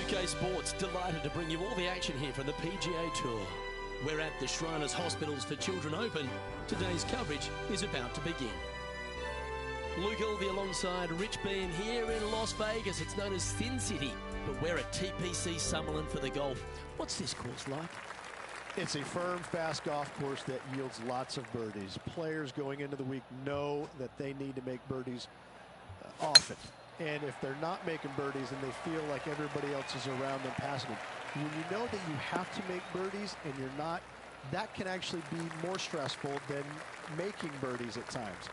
UK Sports, delighted to bring you all the action here from the PGA Tour. We're at the Shriners Hospitals for Children Open. Today's coverage is about to begin. Luke Elvey alongside Rich Beam here in Las Vegas. It's known as Sin City, but we're at Tpc Summerlin for the golf. What's this course like? It's a firm, fast golf course that yields lots of birdies. Players going into the week know that they need to make birdies often. And if they're not making birdies and they feel like everybody else is around them passing them, when you know that you have to make birdies and you're not, that can actually be more stressful than making birdies at times.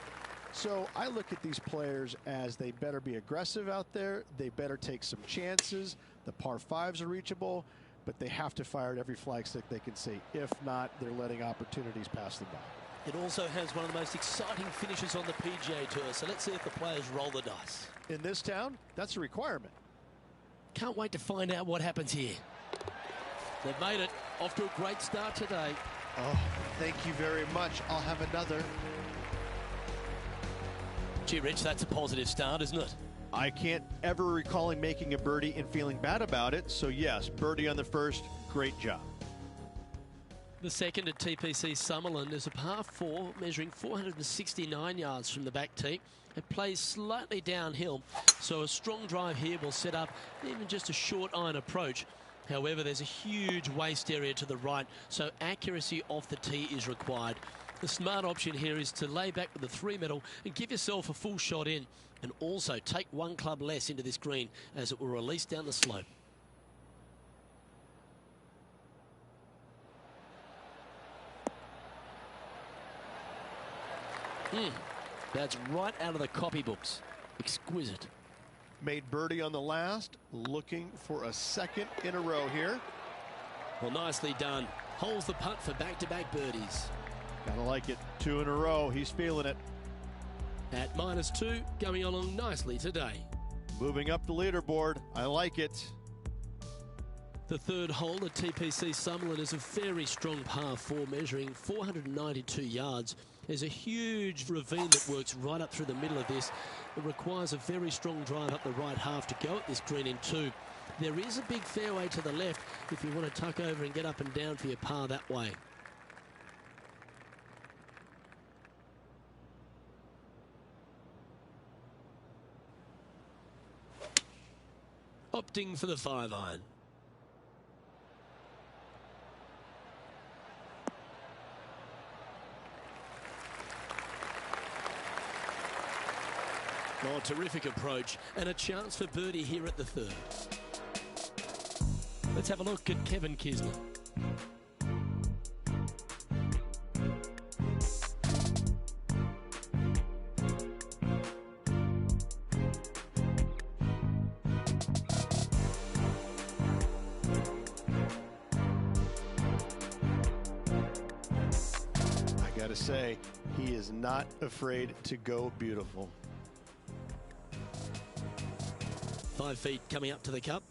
So I look at these players as they better be aggressive out there. They better take some chances. The par fives are reachable, but they have to fire at every flag stick they can see. If not, they're letting opportunities pass them by. It also has one of the most exciting finishes on the PGA Tour, so let's see if the players roll the dice. In this town, that's a requirement. Can't wait to find out what happens here. They've made it. Off to a great start today. Oh, thank you very much. I'll have another. Gee, Rich, that's a positive start, isn't it? I can't ever recalling making a birdie and feeling bad about it. So yes, birdie on the first, great job. The second at Tpc Summerlin is a par 4 measuring 469 yards from the back tee. It plays slightly downhill, so a strong drive here will set up even just a short iron approach. However, there's a huge waste area to the right, so accuracy off the tee is required. The smart option here is to lay back with the 3-metal and give yourself a full shot in, and also take one club less into this green as it will release down the slope. That's right out of the copybooks. Exquisite. Made birdie on the last, looking for a second in a row here. Well, nicely done. Holds the putt for back-to-back birdies. Gotta like it. 2 in a row. He's feeling it. At -2, going along nicely today. Moving up the leaderboard. I like it. The third hole at Tpc Summerlin is a very strong par 4 measuring 492 yards. There's a huge ravine that works right up through the middle of this. It requires a very strong drive up the right half to go at this green in 2. There is a big fairway to the left if you want to tuck over and get up and down for your par that way. Opting for the 5-iron. Oh, terrific approach, and a chance for birdie here at the third. Let's have a look at Kevin Kisner. I gotta say, he is not afraid to go beautiful. 5 feet coming up to the cup.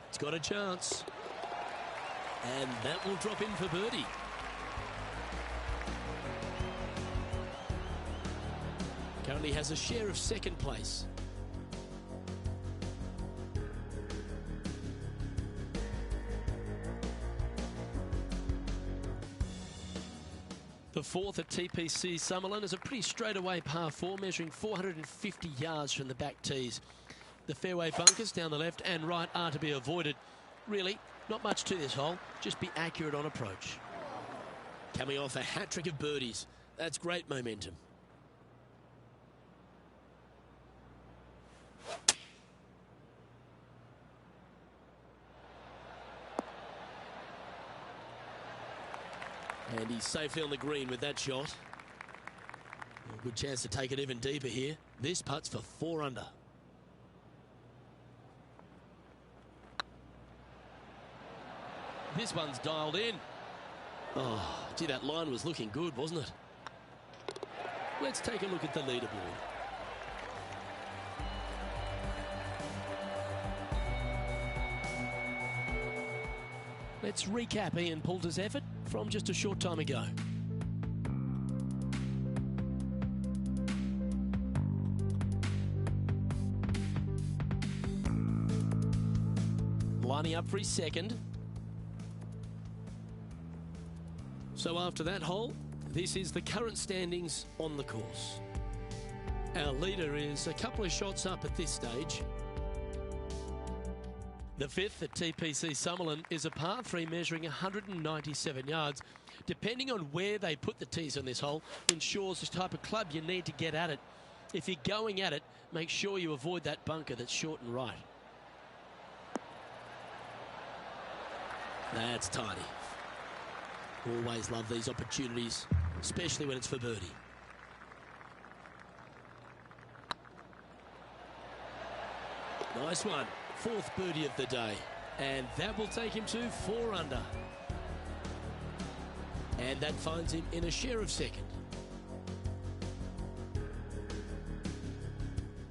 It's got a chance. And that will drop in for birdie. Currently has a share of second place. The fourth at Tpc Summerlin is a pretty straightaway par 4 measuring 450 yards from the back tees. The fairway bunkers down the left and right are to be avoided. Really, not much to this hole, just be accurate on approach. Coming off a hat-trick of birdies. That's great momentum. And he's safely on the green with that shot. A good chance to take it even deeper here. This putt's for 4 under. This one's dialed in. Oh, gee, that line was looking good, wasn't it? Let's take a look at the leaderboard. Let's recap Ian Poulter's effort from just a short time ago. lining up for his second. So after that hole, this is the current standings on the course. Our leader is a couple of shots up at this stage. The fifth at Tpc Summerlin is a par 3 measuring 197 yards. Depending on where they put the tees on this hole ensures the type of club you need to get at it. If you're going at it, make sure you avoid that bunker that's short and right. That's tidy. Always love these opportunities, especially when it's for birdie. Nice one. Fourth birdie of the day. And that will take him to 4 under. And that finds him in a share of second.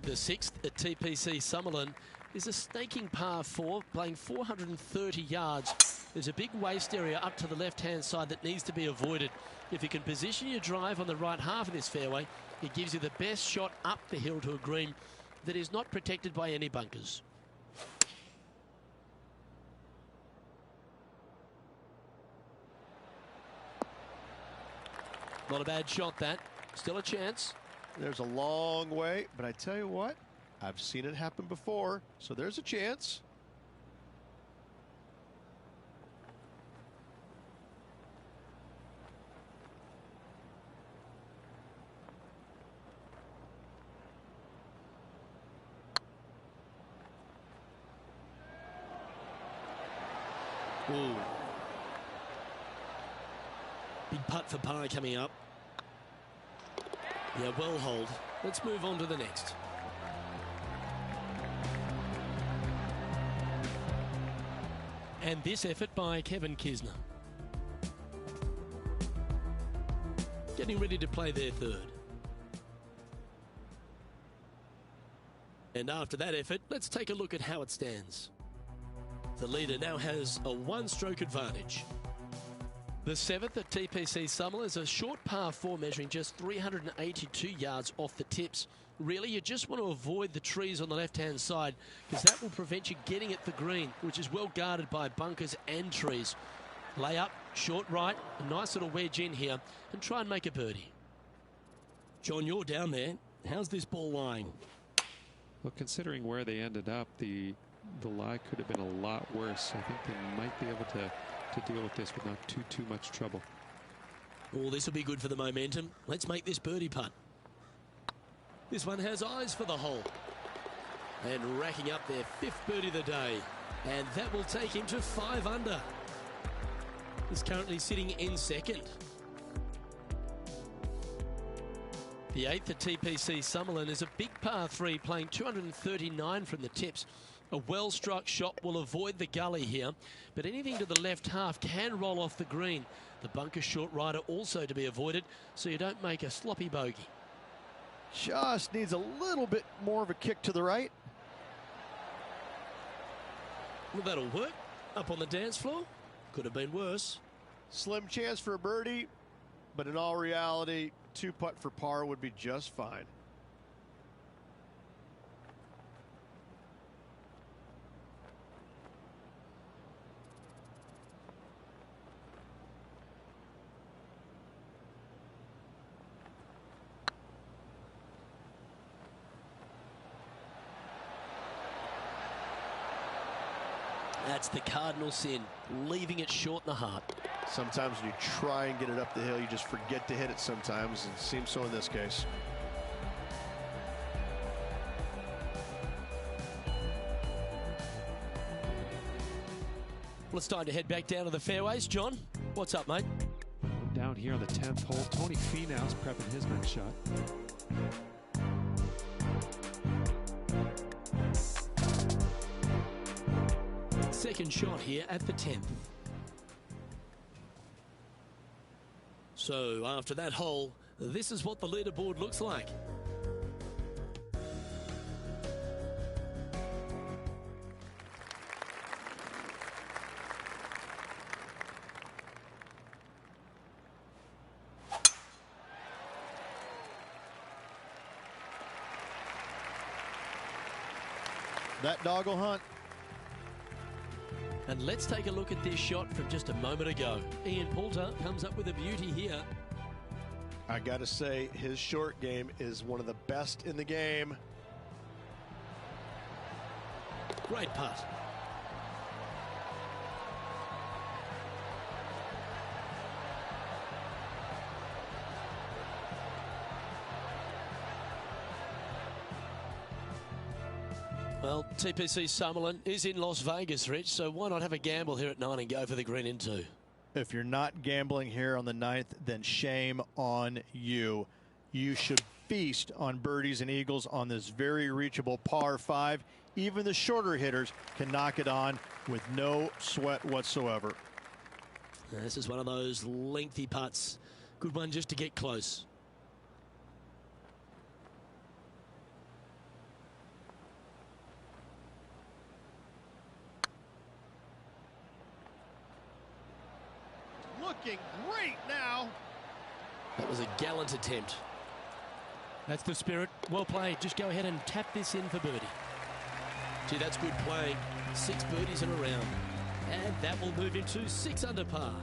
The sixth at Tpc Summerlin is a snaking par 4, playing 430 yards. There's a big waste area up to the left-hand side that needs to be avoided. If you can position your drive on the right half of this fairway, it gives you the best shot up the hill to a green that is not protected by any bunkers. Not a bad shot, that. Still a chance. There's a long way, but I tell you what, I've seen it happen before, so there's a chance. Ooh. Big putt for par coming up. Yeah, well hold. Let's move on to the next. And this effort by Kevin Kisner. Getting ready to play their third. And after that effort, let's take a look at how it stands. The leader now has a 1-stroke advantage. The seventh at Tpc Summerlin is a short par 4 measuring just 382 yards off the tips. Really, you just want to avoid the trees on the left-hand side because that will prevent you getting at the green, which is well guarded by bunkers and trees. Lay up, short right, a nice little wedge in here, and try and make a birdie. John, you're down there. How's this ball lying? Well, considering where they ended up, the lie could have been a lot worse. I think they might be able to deal with this with not too much trouble. Oh, this will be good for the momentum. Let's make this birdie putt. This one has eyes for the hole. And racking up their 5th birdie of the day. And that will take him to 5 under. He's currently sitting in second. The 8th at Tpc Summerlin is a big par 3 playing 239 from the tips. A well-struck shot will avoid the gully here, but anything to the left half can roll off the green. The bunker short right are also to be avoided, so you don't make a sloppy bogey. Just needs a little bit more of a kick to the right. Well, that'll work. Up on the dance floor. Could have been worse. Slim chance for a birdie, but in all reality, 2-putt for par would be just fine. That's the cardinal sin, leaving it short in the heart. Sometimes when you try and get it up the hill, you just forget to hit it sometimes. It seems so in this case. Well, it's time to head back down to the fairways. John, what's up, mate? Down here on the 10th hole, Tony Finau's prepping his next shot. Second shot here at the 10th. So after that hole, this is what the leaderboard looks like. That dog will hunt. And let's take a look at this shot from just a moment ago. Ian Poulter comes up with a beauty here. I got to say, his short game is one of the best in the game. Great putt. Well, Tpc Summerlin is in Las Vegas, Rich, so why not have a gamble here at 9 and go for the green in 2? If you're not gambling here on the 9th, then shame on you. You should feast on birdies and eagles on this very reachable par 5. Even the shorter hitters can knock it on with no sweat whatsoever. Now, this is one of those lengthy putts. Good one just to get close. Looking great now. That was a gallant attempt. That's the spirit. Well played. Just go ahead and tap this in for birdie. Gee, that's good playing. 6 birdies in a round. And that will move into 6 under par.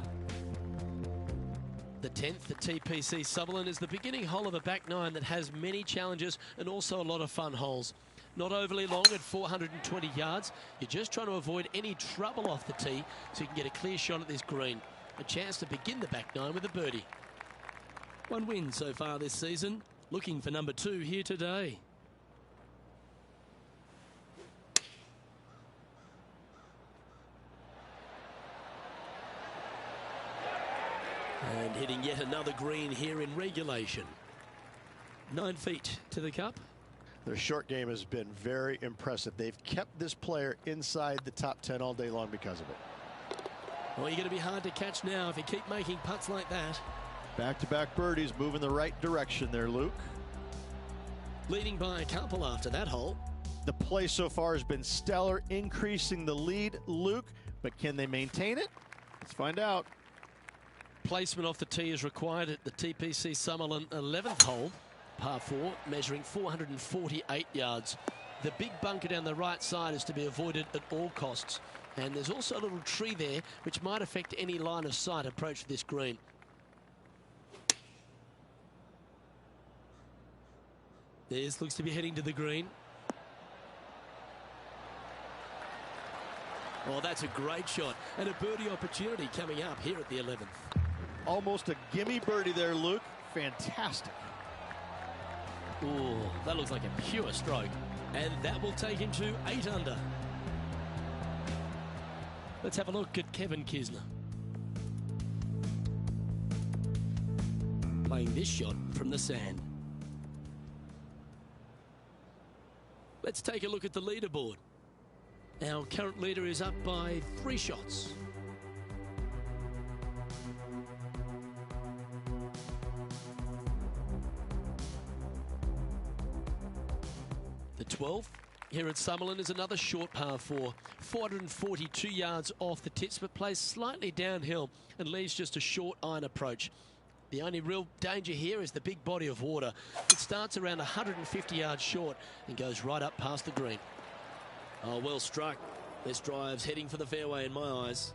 The 10th at Tpc Summerlin is the beginning hole of a back 9 that has many challenges and also a lot of fun holes. Not overly long at 420 yards. You're just trying to avoid any trouble off the tee so you can get a clear shot at this green. A chance to begin the back 9 with a birdie. 1 win so far this season. Looking for number 2 here today. And hitting yet another green here in regulation. 9 feet to the cup. Their short game has been very impressive. They've kept this player inside the top 10 all day long because of it. Well, you're going to be hard to catch now if you keep making putts like that. Back-to-back birdies, move in the right direction there, Luke. Leading by a couple after that hole. The play so far has been stellar, increasing the lead, Luke. But can they maintain it? Let's find out. Placement off the tee is required at the Tpc Summerlin 11th hole. Par 4, measuring 448 yards. The big bunker down the right side is to be avoided at all costs. And there's also a little tree there which might affect any line of sight approach to this green. This looks to be heading to the green. Oh, that's a great shot and a birdie opportunity coming up here at the 11th. Almost a gimme birdie there, Luke. Fantastic. Oh, that looks like a pure stroke. And that will take him to 8 under. Let's have a look at Kevin Kisner. Playing this shot from the sand. Let's take a look at the leaderboard. Our current leader is up by 3 shots. The 12th here at Summerlin is another short par 4, 442 yards off the tips, but plays slightly downhill and leaves just a short iron approach. The only real danger here is the big body of water. It starts around 150 yards short and goes right up past the green. Oh, well struck. This drive's heading for the fairway in my eyes.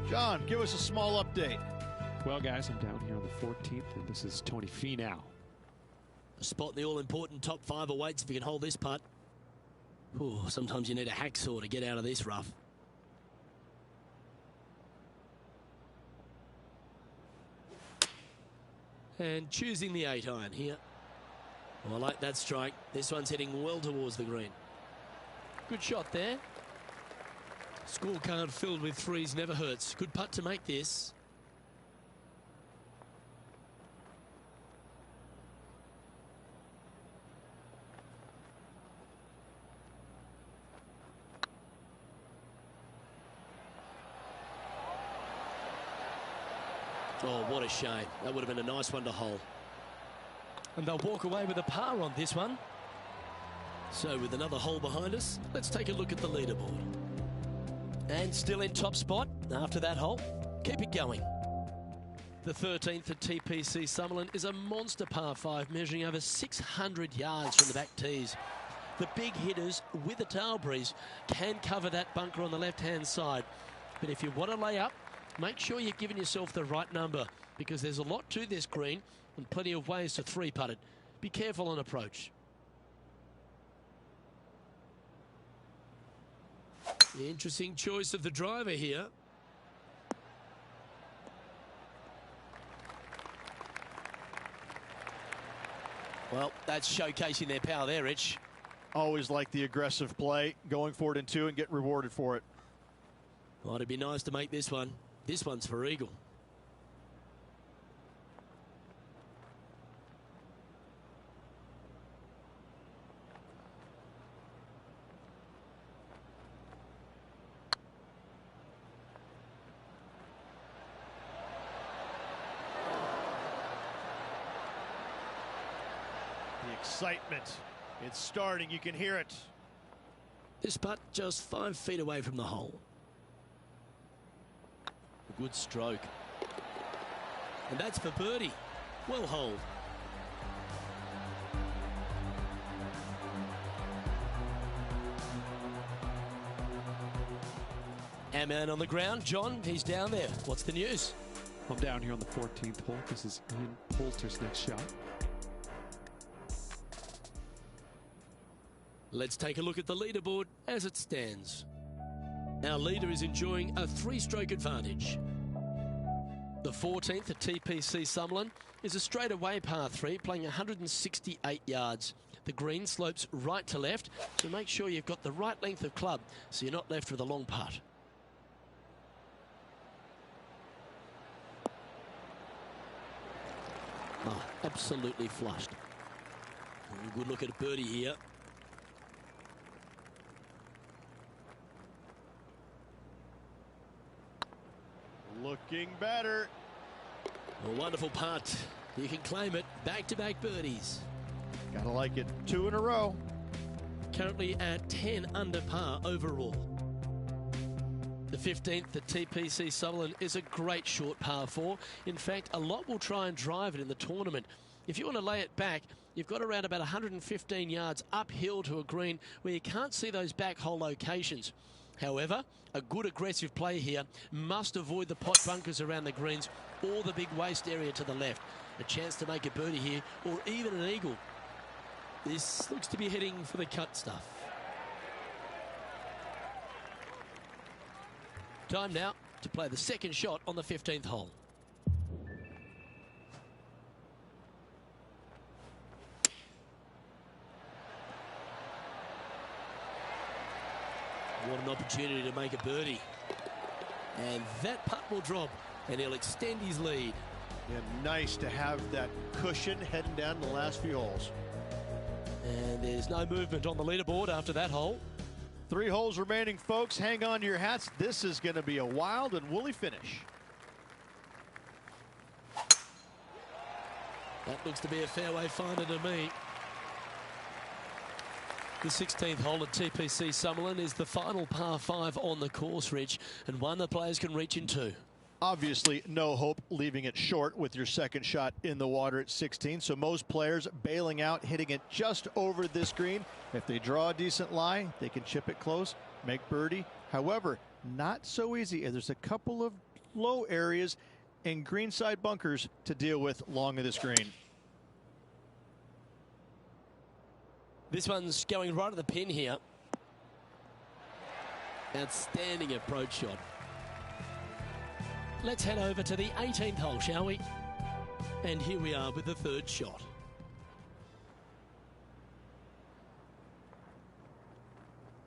John, give us a small update. Well, guys, I'm down here on the 14th, and this is Tony Finau. A spot in the all-important top 5 awaits if you can hold this putt. Ooh, sometimes you need a hacksaw to get out of this rough. And choosing the 8 iron here. Oh, I like that strike. This one's heading well towards the green. Good shot there. Scorecard filled with 3s never hurts. Good putt to make this. Oh, what a shame. That would have been a nice one to hole. And they'll walk away with a par on this one. So with another hole behind us, let's take a look at the leaderboard. And still in top spot after that hole. Keep it going. The 13th at Tpc Summerlin is a monster par 5 measuring over 600 yards from the back tees. The big hitters with a tail breeze can cover that bunker on the left-hand side. But if you want to lay up, make sure you're giving yourself the right number, because there's a lot to this green and plenty of ways to three-putt it. Be careful on approach. Interesting choice of the driver here. Well, that's showcasing their power there, Rich. Always like the aggressive play, going for it in two and get rewarded for it. Well, it'd be nice to make this one. This one's for eagle. The excitement, it's starting, you can hear it. This putt just 5 feet away from the hole. A good stroke. And that's for birdie. Well holed. Our man on the ground, John, he's down there. What's the news? I'm down here on the 14th hole. This is Ian Poulter's next shot. Let's take a look at the leaderboard as it stands. Our leader is enjoying a 3-stroke advantage. The 14th at Tpc Summerlin is a straightaway par 3 playing 168 yards. The green slopes right to left, so make sure you've got the right length of club so you're not left with a long putt. Oh, absolutely flushed. Good look at a birdie here. Looking better. A wonderful putt. You can claim it. Back-to-back birdies. Gotta like it. 2 in a row. Currently at 10 under par overall. The 15th at Tpc Summerlin is a great short par 4. In fact, a lot will try and drive it in the tournament. If you want to lay it back, you've got around about 115 yards uphill to a green where you can't see those back hole locations. However, a good aggressive play here. Must avoid the pot bunkers around the greens or the big waste area to the left. A chance to make a birdie here or even an eagle. This looks to be heading for the cut stuff. Time now to play the second shot on the 15th hole. What an opportunity to make a birdie. And that putt will drop, and he'll extend his lead. And nice to have that cushion heading down the last few holes. And there's no movement on the leaderboard after that hole. 3 holes remaining, folks. Hang on to your hats. This is going to be a wild and woolly finish. That looks to be a fairway finder to me. The 16th hole at Tpc Summerlin is the final par 5 on the course, Rich, and one the players can reach in 2. Obviously, no hope leaving it short with your second shot in the water at 16. So most players bailing out, hitting it just over this green. If they draw a decent lie, they can chip it close, make birdie. However, not so easy. There's a couple of low areas and greenside bunkers to deal with long of this green. This one's going right at the pin here. Outstanding approach shot. Let's head over to the 18th hole, shall we? And here we are with the third shot.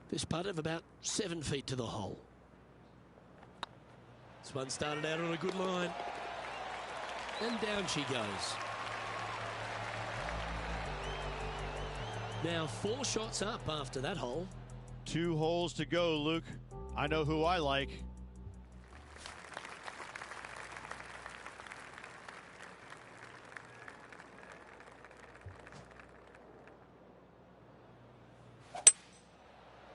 This putt of about 7 feet to the hole. This one started out on a good line. And down she goes. Now 4 shots up after that hole. 2 holes to go, Luke. I know who I like.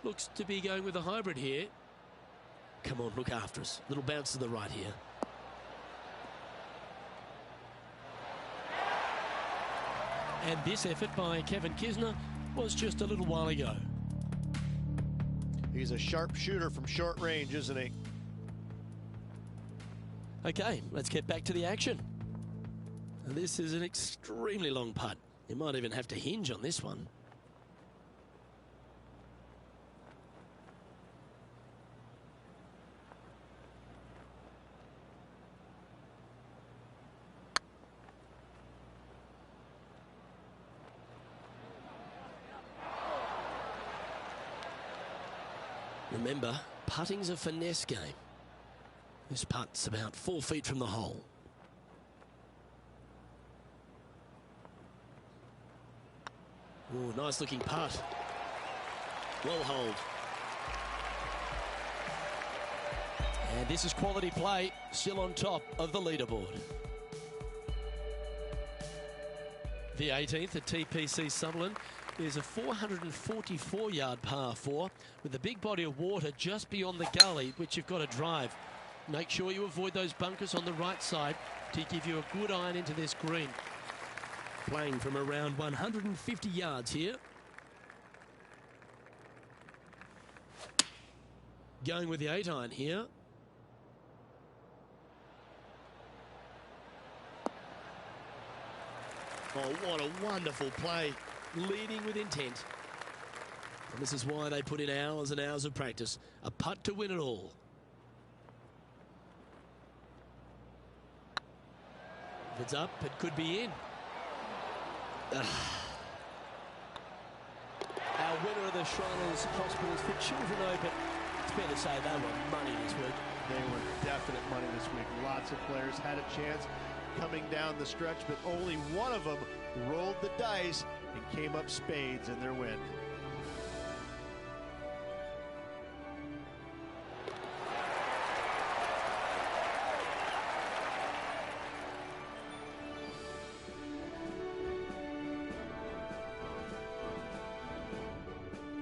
Looks to be going with a hybrid here. Come on, look after us. Little bounce to the right here. And this effort by Kevin Kisner was just a little while ago. He's a sharp shooter from short range, isn't he? Okay, let's get back to the action. And this is an extremely long putt. You might even have to hinge on this one. Remember, putting's a finesse game. This putt's about 4 feet from the hole. Oh, nice looking putt. Well holed. And this is quality play, still on top of the leaderboard. The 18th at Tpc Summerlin is a 444-yard par 4 with a big body of water just beyond the gully, which you've got to drive. Make sure you avoid those bunkers on the right side to give you a good iron into this green. Playing from around 150 yards here. Going with the 8-iron here. Oh, what a wonderful play. Leading with intent. And this is why they put in hours and hours of practice. A putt to win it all. If it's up, it could be in. Our winner of the Shriners Hospitals for Children Open, it's fair to say they were money this week. They were definite money this week. Lots of players had a chance coming down the stretch, but only one of them rolled the dice and came up spades in their win.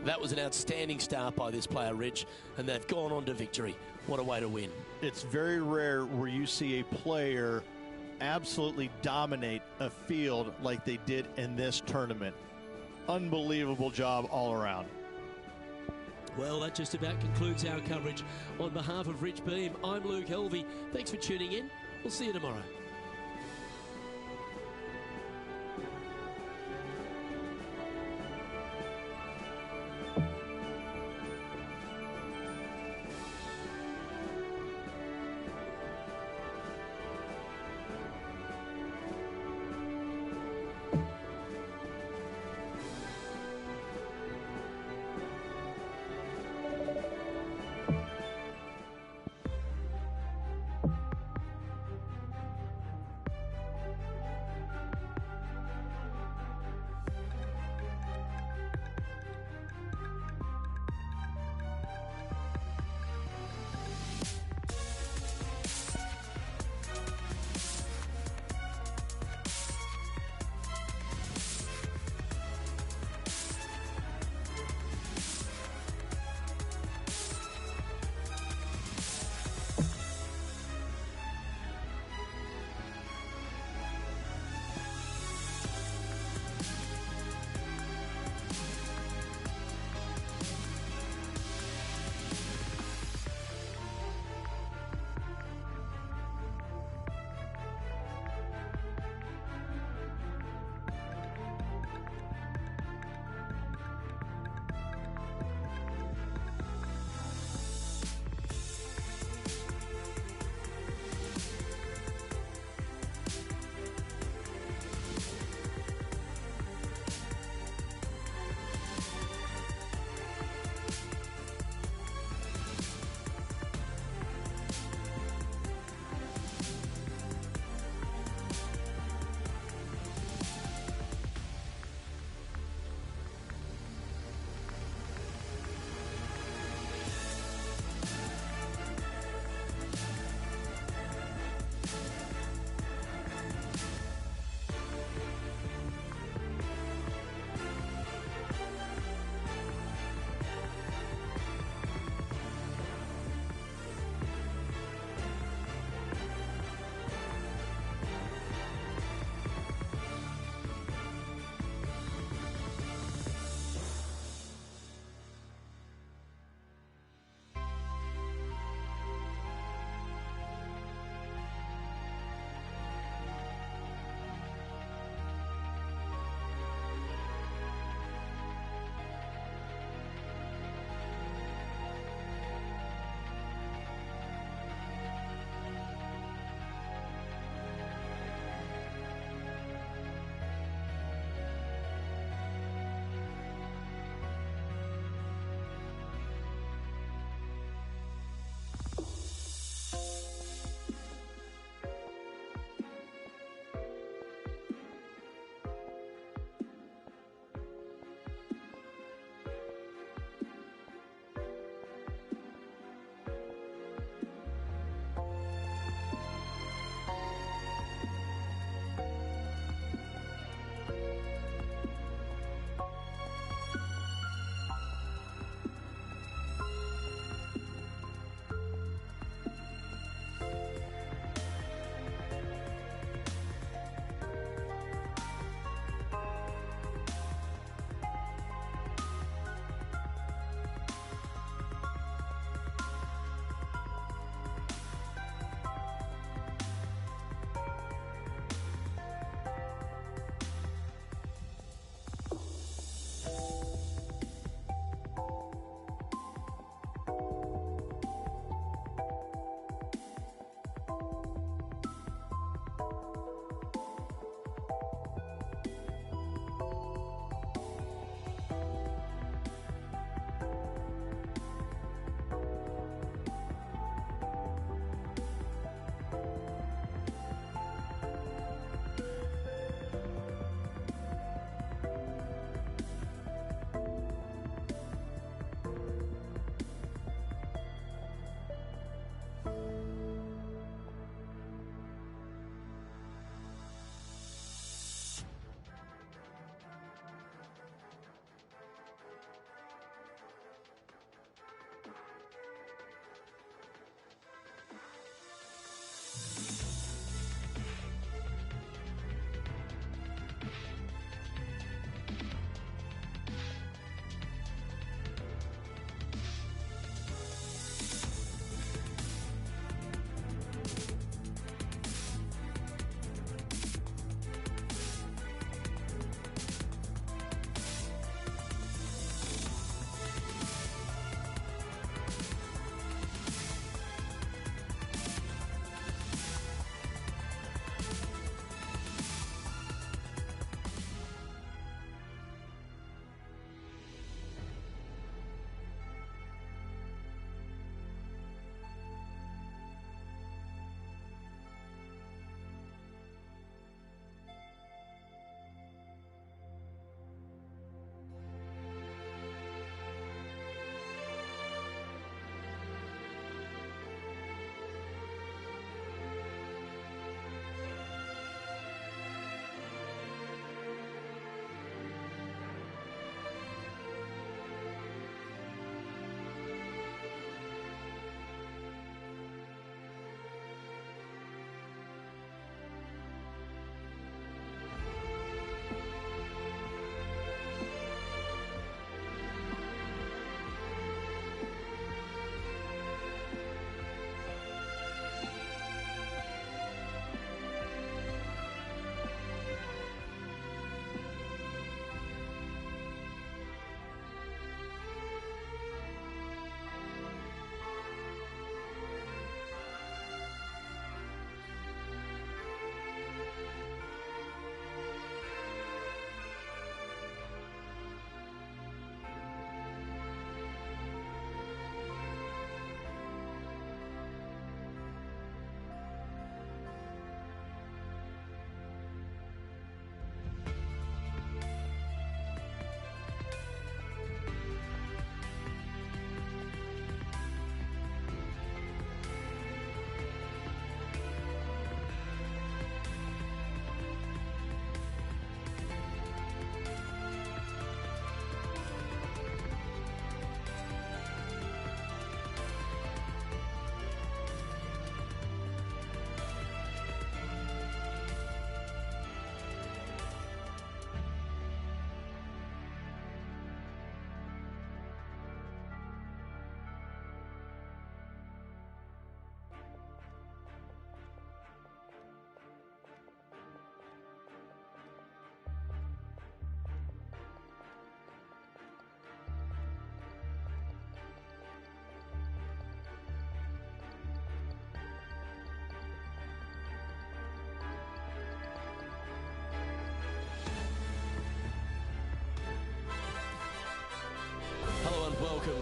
That was an outstanding start by this player, Rich, and they've gone on to victory. What a way to win. It's very rare where you see a player absolutely dominate a field like they did in this tournament. Unbelievable job all around. Well, that just about concludes our coverage. On behalf of Rich Beam, I'm Luke Helvey. Thanks for tuning in. We'll see you tomorrow.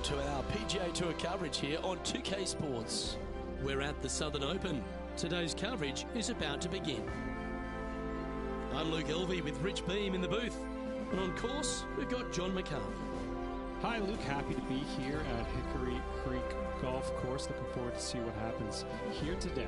to our PGA Tour coverage here on 2K Sports. We're at the Southern Open. Today's coverage is about to begin. I'm Luke Elvey with Rich Beam in the booth. And on course, we've got John McCarthy. Hi, Luke. Happy to be here at Hickory Creek Golf Course. Looking forward to see what happens here today.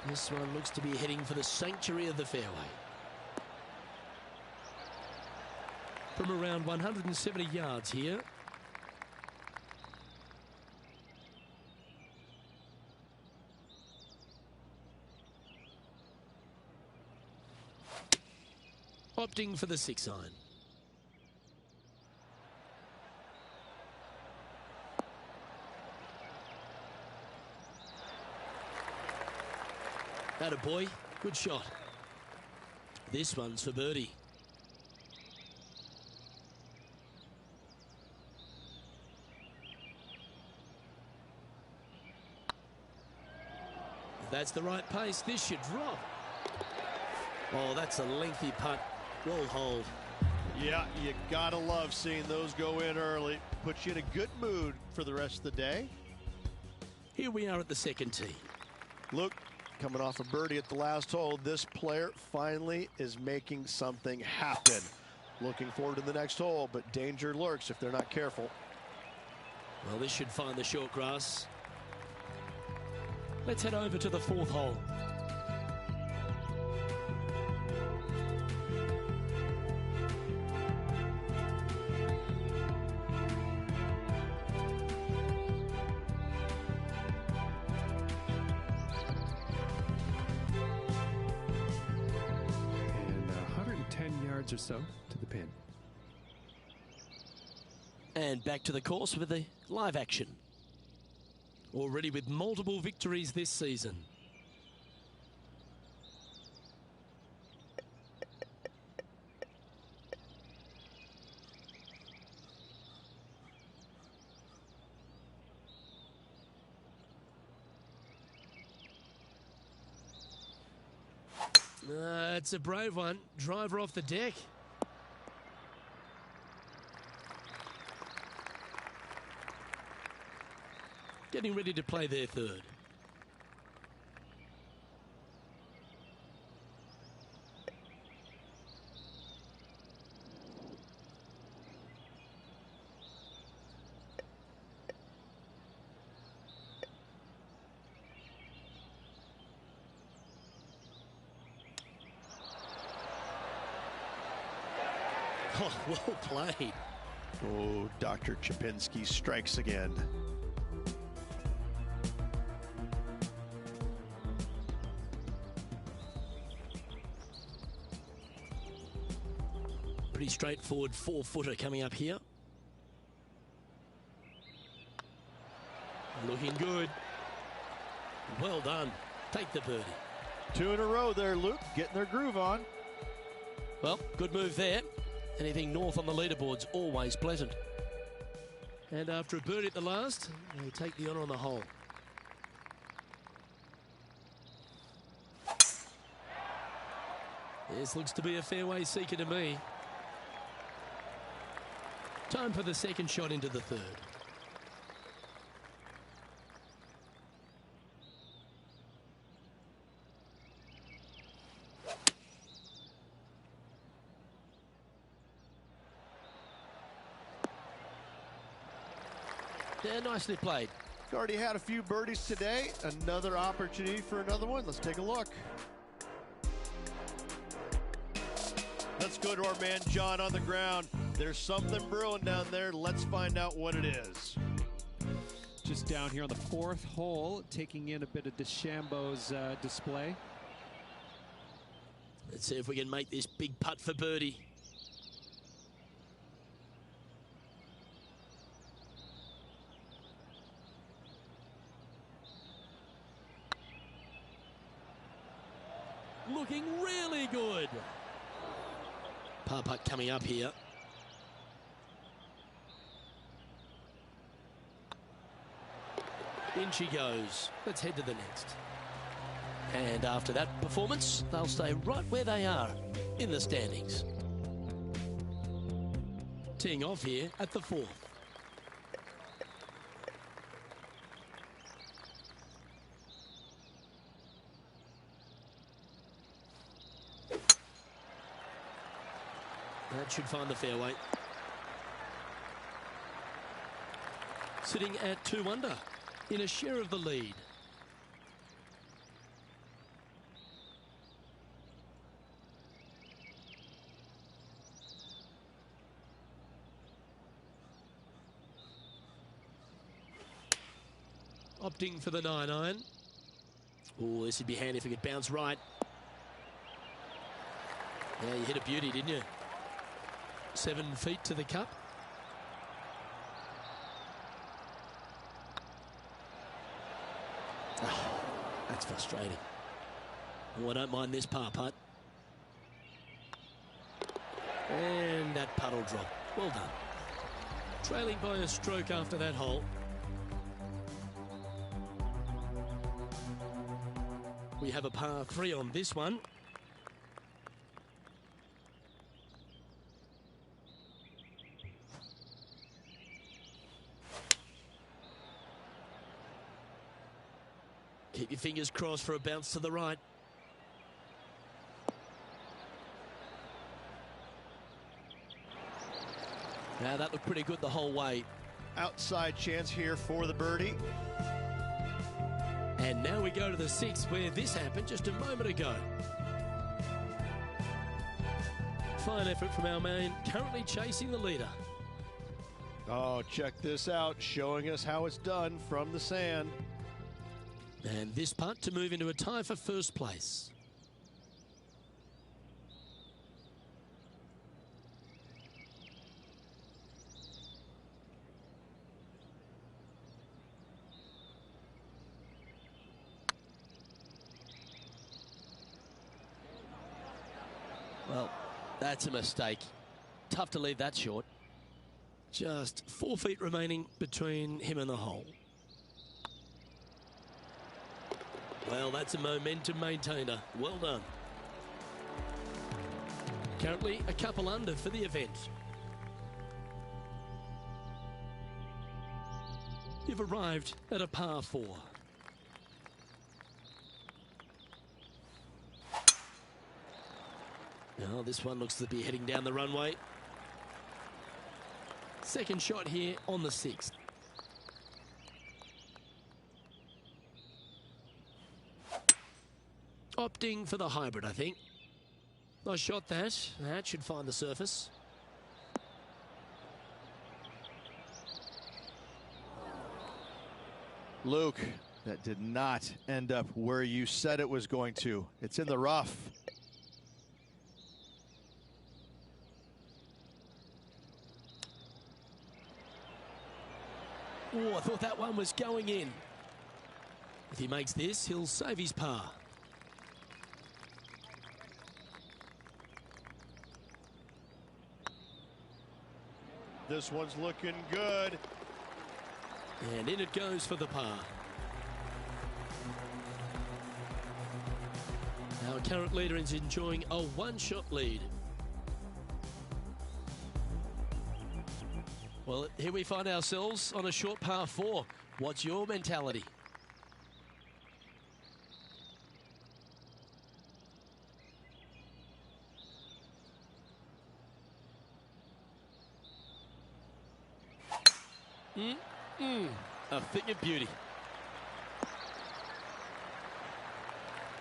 This one looks to be heading for the sanctuary of the fairway. From around 170 yards here. Opting for the 6-iron. Attaboy, good shot. This one's for birdie. If that's the right pace, this should drop. Oh, that's a lengthy putt. Well holed. Yeah, you gotta love seeing those go in early. Puts you in a good mood for the rest of the day. Here we are at the second tee. Look, coming off a birdie at the last hole, this player finally is making something happen. Looking forward to the next hole, but danger lurks if they're not careful. Well, this should find the short grass. Let's head over to the 4th hole. Or so to the pin. And back to the course with the live action. Already with multiple victories this season. It's a brave one. Driver off the deck. Getting ready to play their third. Oh, well played. Oh, Dr. Chapinski strikes again. Pretty straightforward 4-footer coming up here. Looking good. Well done. Take the birdie. 2 in a row there, Luke. Getting their groove on. Well, good move there. Anything north on the leaderboard's always pleasant. And after a birdie at the last, they take the honour on the hole. This looks to be a fairway seeker to me. Time for the second shot into the third. Yeah, nicely played. Already had a few birdies today. Another opportunity for another one. Let's take a look. Let's go to our man John on the ground. There's something brewing down there. Let's find out what it is. Just down here on the 4th hole, taking in a bit of DeChambeau's display. Let's see if we can make this big putt for birdie. Looking really good. Par putt coming up here. In she goes. Let's head to the next. And after that performance, they'll stay right where they are in the standings. Teeing off here at the 4th. That should find the fairway. Sitting at 2 under in a share of the lead. Opting for the 9-iron. Oh, this would be handy if it could bounce right. Yeah, you hit a beauty, didn't you? 7 feet to the cup. Oh, that's frustrating. Oh, I don't mind this par putt. And that putt will drop. Well done. Trailing by a stroke after that hole. We have a par 3 on this one. Keep your fingers crossed for a bounce to the right. Now that looked pretty good the whole way. Outside chance here for the birdie. And now we go to the 6th, where this happened just a moment ago. Fine effort from our man, currently chasing the leader. Oh, check this out, showing us how it's done from the sand. And this putt to move into a tie for first place. Well, that's a mistake. Tough to leave that short. Just 4 feet remaining between him and the hole. Well, that's a momentum maintainer. Well done. Currently a couple under for the event. You've arrived at a par 4. Now this one looks to be heading down the runway. Second shot here on the 6th. Opting for the hybrid, I think. Nice shot that. That should find the surface. Luke, that did not end up where you said it was going to. It's in the rough. Oh, I thought that one was going in. If he makes this, he'll save his par. This one's looking good. And in it goes for the par. Our current leader is enjoying a one-shot lead. Well, here we find ourselves on a short par 4. What's your mentality? A thing of beauty.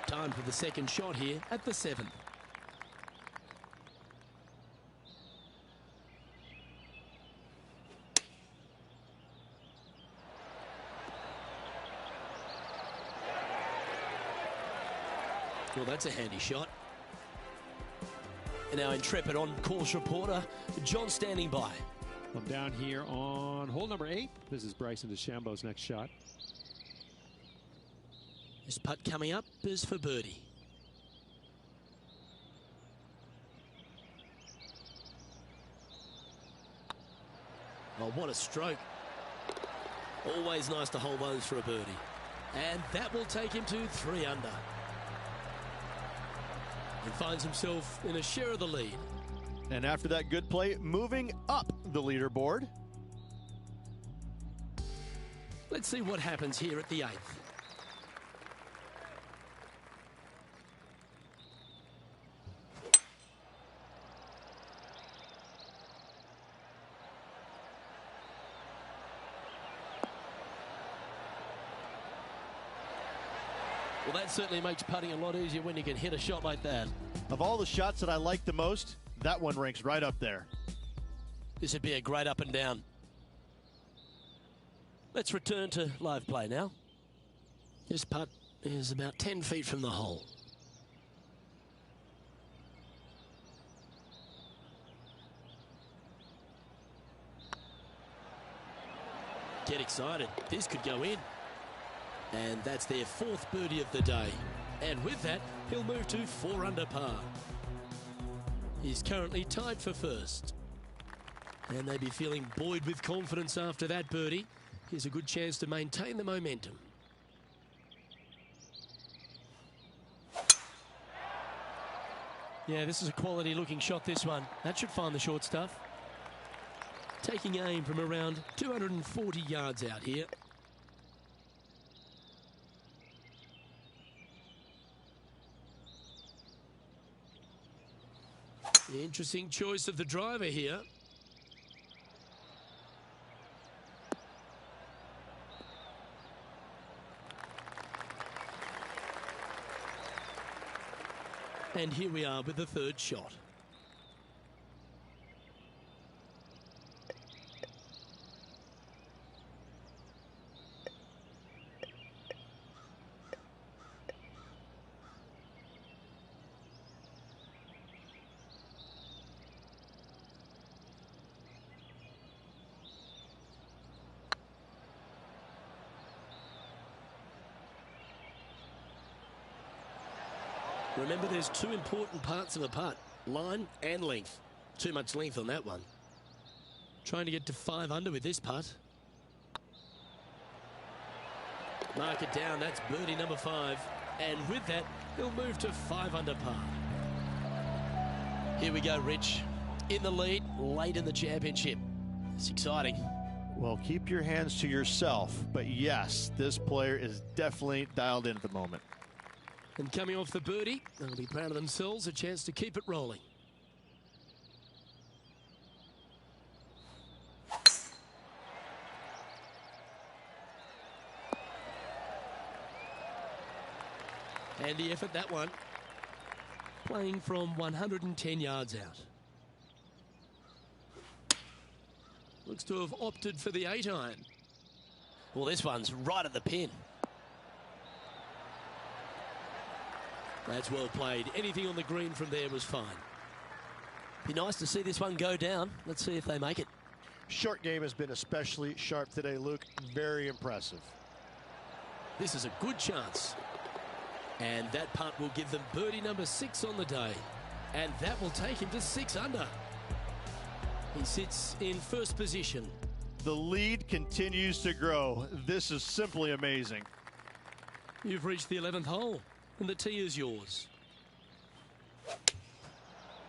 Time for the second shot here at the 7th. Well, that's a handy shot. And our intrepid on-course reporter, John, standing by. I'm down here on hole number 8. This is Bryson DeChambeau's next shot. This putt coming up is for birdie. Oh, what a stroke. Always nice to hold those for a birdie. And that will take him to 3 under. He finds himself in a share of the lead. And after that good play, moving up the leaderboard. Let's see what happens here at the 8th. Well, that certainly makes putting a lot easier when you can hit a shot like that. Of all the shots that I like the most, that one ranks right up there. This would be a great up and down. Let's return to live play now. This putt is about 10 feet from the hole. Get excited. This could go in. And that's their 4th birdie of the day. And with that, he'll move to 4 under par. He's currently tied for 1st. And they'd be feeling buoyed with confidence after that birdie. Here's a good chance to maintain the momentum. Yeah, this is a quality looking shot, this one. That should find the short stuff. Taking aim from around 240 yards out here. Interesting choice of the driver here. And here we are with the 3rd shot. Remember, there's 2 important parts of a putt, line and length. Too much length on that one. Trying to get to 5 under with this putt. Mark it down, that's birdie number 5. And with that, he'll move to 5 under par. Here we go, Rich. In the lead, late in the championship. It's exciting. Well, keep your hands to yourself. But yes, this player is definitely dialed in at the moment. And coming off the birdie, they'll be proud of themselves, a chance to keep it rolling. Handy effort, that one. Playing from 110 yards out. Looks to have opted for the 8-iron. Well, this one's right at the pin. That's well played. Anything on the green from there was fine. Be nice to see this one go down. Let's see if they make it. short game has been especially sharp today, Luke. Very impressive. This is a good chance. And that putt will give them birdie number 6 on the day. And that will take him to 6 under. He sits in first position. The lead continues to grow. This is simply amazing. You've reached the 11th hole, and the tee is yours.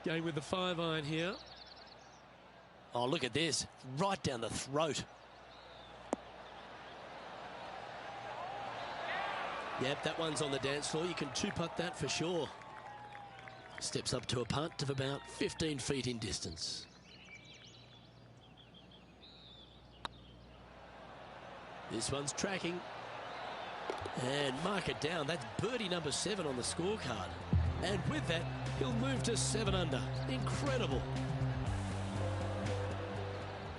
Going with the 5-iron here. Oh, look at this. Right down the throat. Yep, that one's on the dance floor. You can 2-putt that for sure. Steps up to a putt of about 15 feet in distance. This one's tracking. And mark it down. That's birdie number 7 on the scorecard. And with that, he'll move to 7 under. Incredible.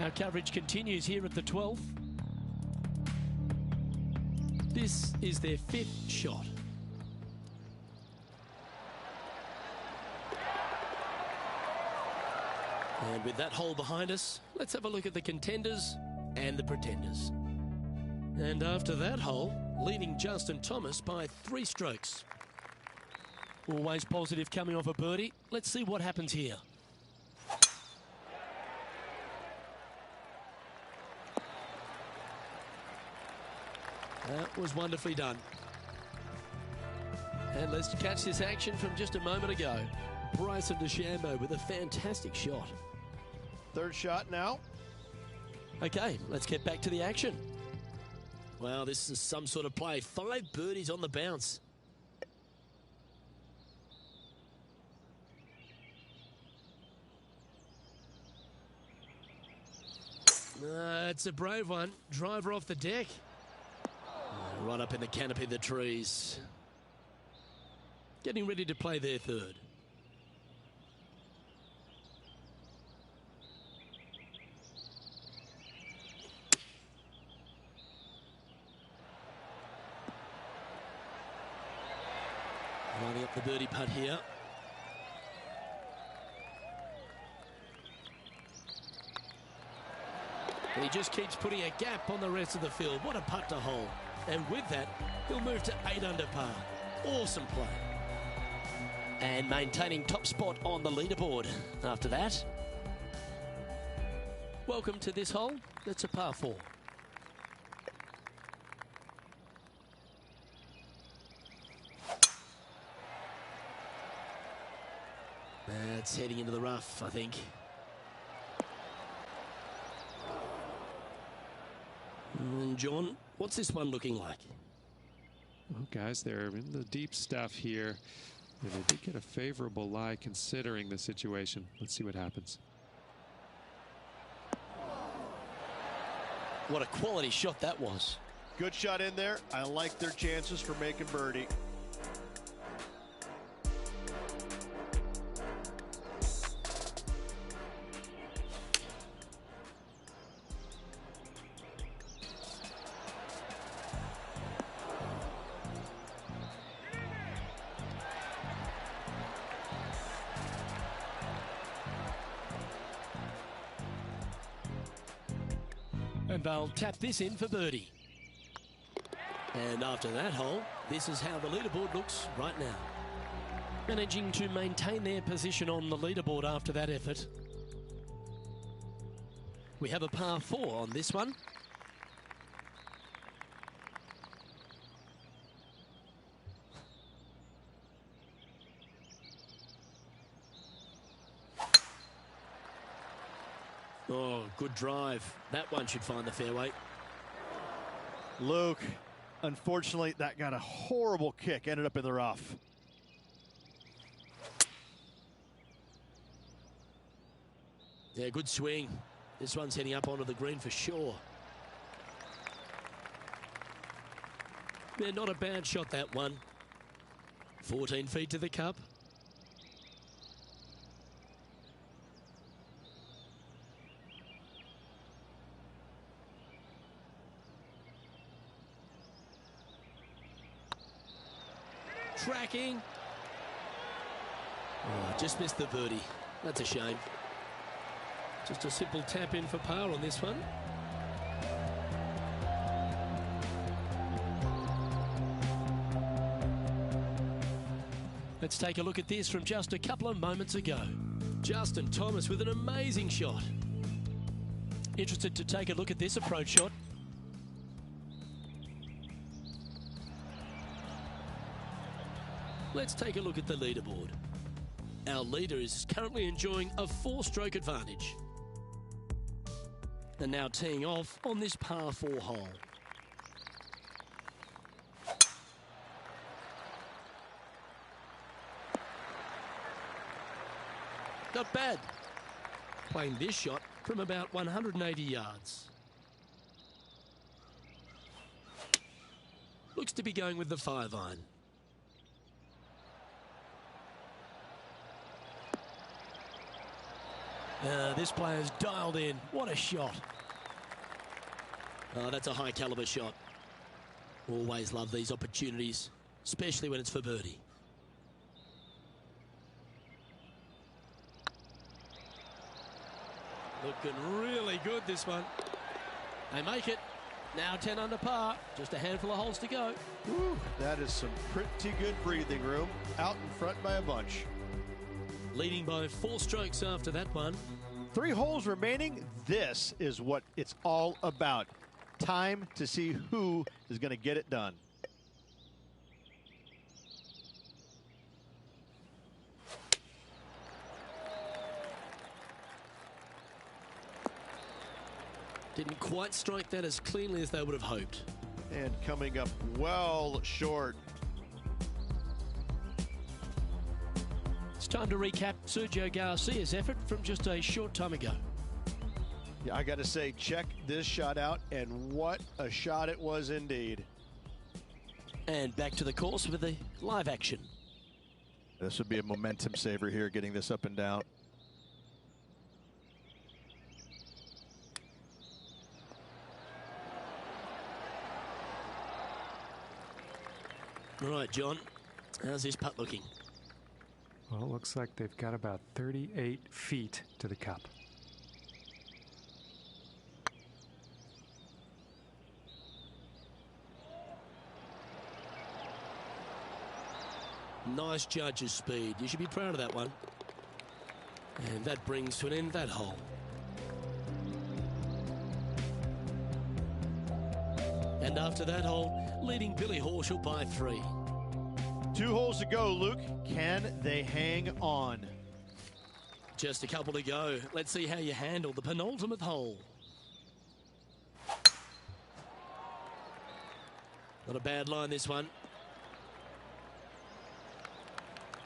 Our coverage continues here at the 12th. This is their 5th shot. And with that hole behind us, let's have a look at the contenders and the pretenders. And after that hole, leading Justin Thomas by 3 strokes. Always positive coming off a birdie. Let's see what happens here. That was wonderfully done. And let's catch this action from just a moment ago. Bryson DeChambeau with a fantastic shot. 3rd shot now. Okay, let's get back to the action. Wow, this is some sort of play. 5 birdies on the bounce. It's a brave one. Driver off the deck. Right up in the canopy of the trees. Getting ready to play their 3rd. Lining up the birdie putt here. And he just keeps putting a gap on the rest of the field. What a putt to hole. And with that, he'll move to 8 under par. Awesome play. And maintaining top spot on the leaderboard after that. Welcome to this hole. That's a par 4. That's heading into the rough, I think. And John, what's this one looking like? Well, guys, they're in the deep stuff here. And they did get a favorable lie considering the situation. Let's see what happens. What a quality shot that was. Good shot in there. I like their chances for making birdie. And they'll tap this in for birdie. And after that hole, this is how the leaderboard looks right now. Managing to maintain their position on the leaderboard after that effort. We have a par 4 on this one. Oh, good drive. That one should find the fairway. Luke, unfortunately, that got a horrible kick. Ended up in the rough. Yeah, good swing. This one's heading up onto the green for sure. Yeah, not a bad shot, that one. 14 feet to the cup. Tracking. Oh, just missed the birdie. That's a shame. Just a simple tap in for par on this one. Let's take a look at this from just a couple of moments ago. Justin Thomas with an amazing shot. Interested to take a look at this approach shot. Let's take a look at the leaderboard. Our leader is currently enjoying a 4-stroke advantage. And now teeing off on this par 4 hole. Not bad. Playing this shot from about 180 yards. Looks to be going with the 5-iron. This player's dialed in. What a shot. Oh, that's a high caliber shot. Always love these opportunities, especially when it's for birdie. Looking really good, this one. They make it. Now 10 under par. Just a handful of holes to go. Whew, that is some pretty good breathing room. Out in front by a bunch. Leading by 4 strokes after that one. 3 holes remaining. This is what it's all about. Time to see who is going to get it done. Didn't quite strike that as cleanly as they would have hoped. And coming up well short. It's time to recap Sergio Garcia's effort from just a short time ago. Yeah, I got to say, check this shot out, and what a shot it was indeed. And back to the course with the live action. This would be a momentum saver here, getting this up and down. All right, John, how's this putt looking? Well, it looks like they've got about 38 feet to the cup. Nice judge's speed. You should be proud of that one. And that brings to an end that hole. And after that hole, leading Billy Horschel by 3. 2 holes to go, Luke. Can they hang on? Just a couple to go. Let's see how you handle the penultimate hole. Not a bad line, this one.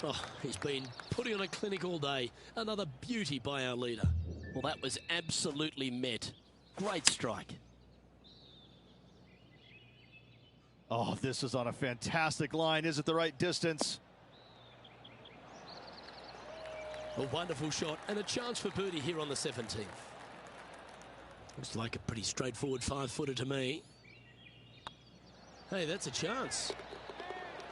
Oh, he's been putting on a clinic all day. Another beauty by our leader. Well, that was absolutely met. Great strike. Oh, this is on a fantastic line. Is it the right distance? A wonderful shot and a chance for birdie here on the 17th. Looks like a pretty straightforward 5-footer to me. Hey, that's a chance.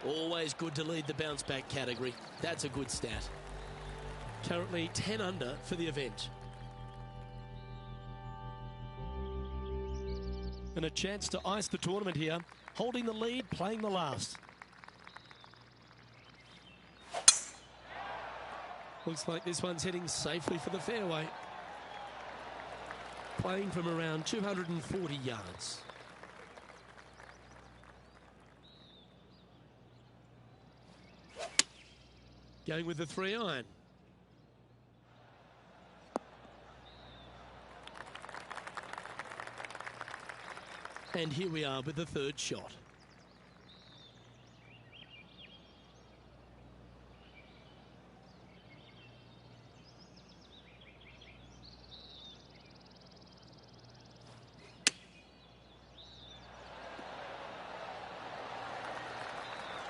Always good to lead the bounce back category. That's a good stat. Currently 10 under for the event. And a chance to ice the tournament here. Holding the lead, playing the last. Looks like this one's heading safely for the fairway. Playing from around 240 yards. Going with the 3-iron. And here we are with the 3rd shot.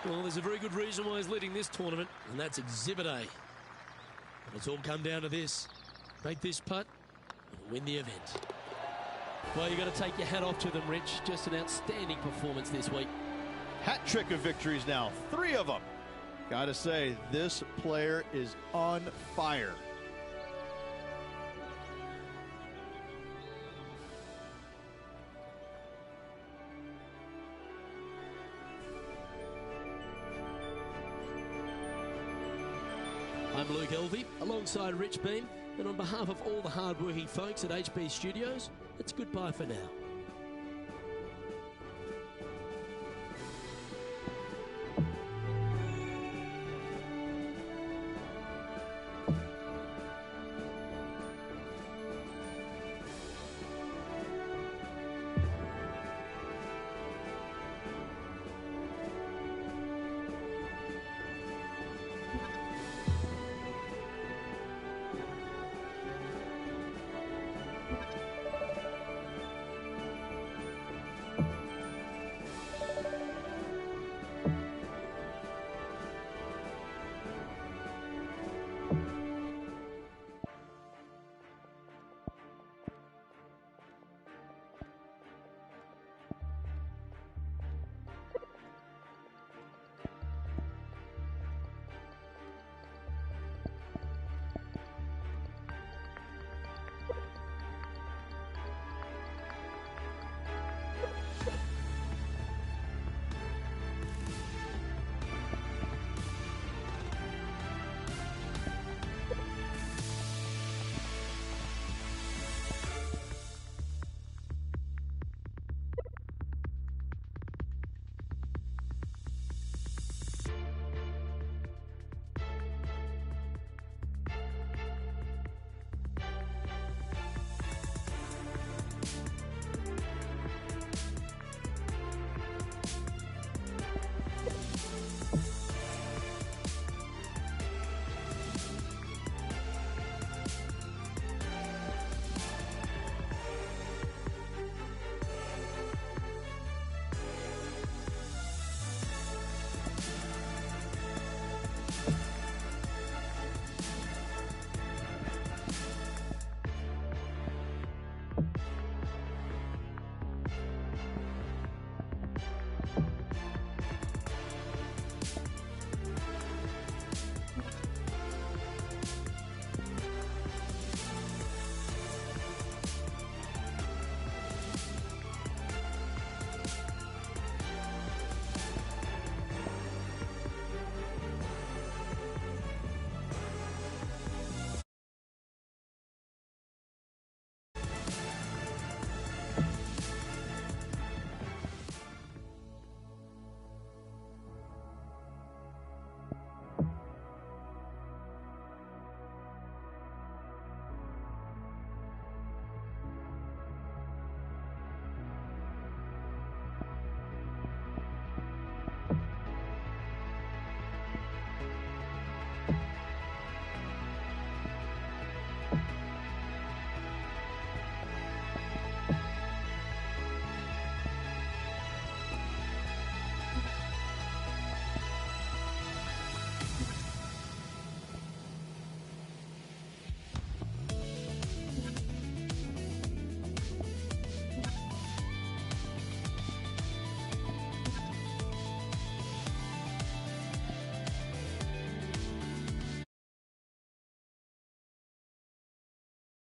Well, there's a very good reason why he's leading this tournament, and that's Exhibit A. And it's all come down to this. Make this putt and win the event. Well, you've got to take your hat off to them, Rich. Just an outstanding performance this week. Hat trick of victories now. 3 of them. Got to say, this player is on fire. I'm Luke Elvey, alongside Rich Beam, and on behalf of all the hard-working folks at HB Studios, it's goodbye for now.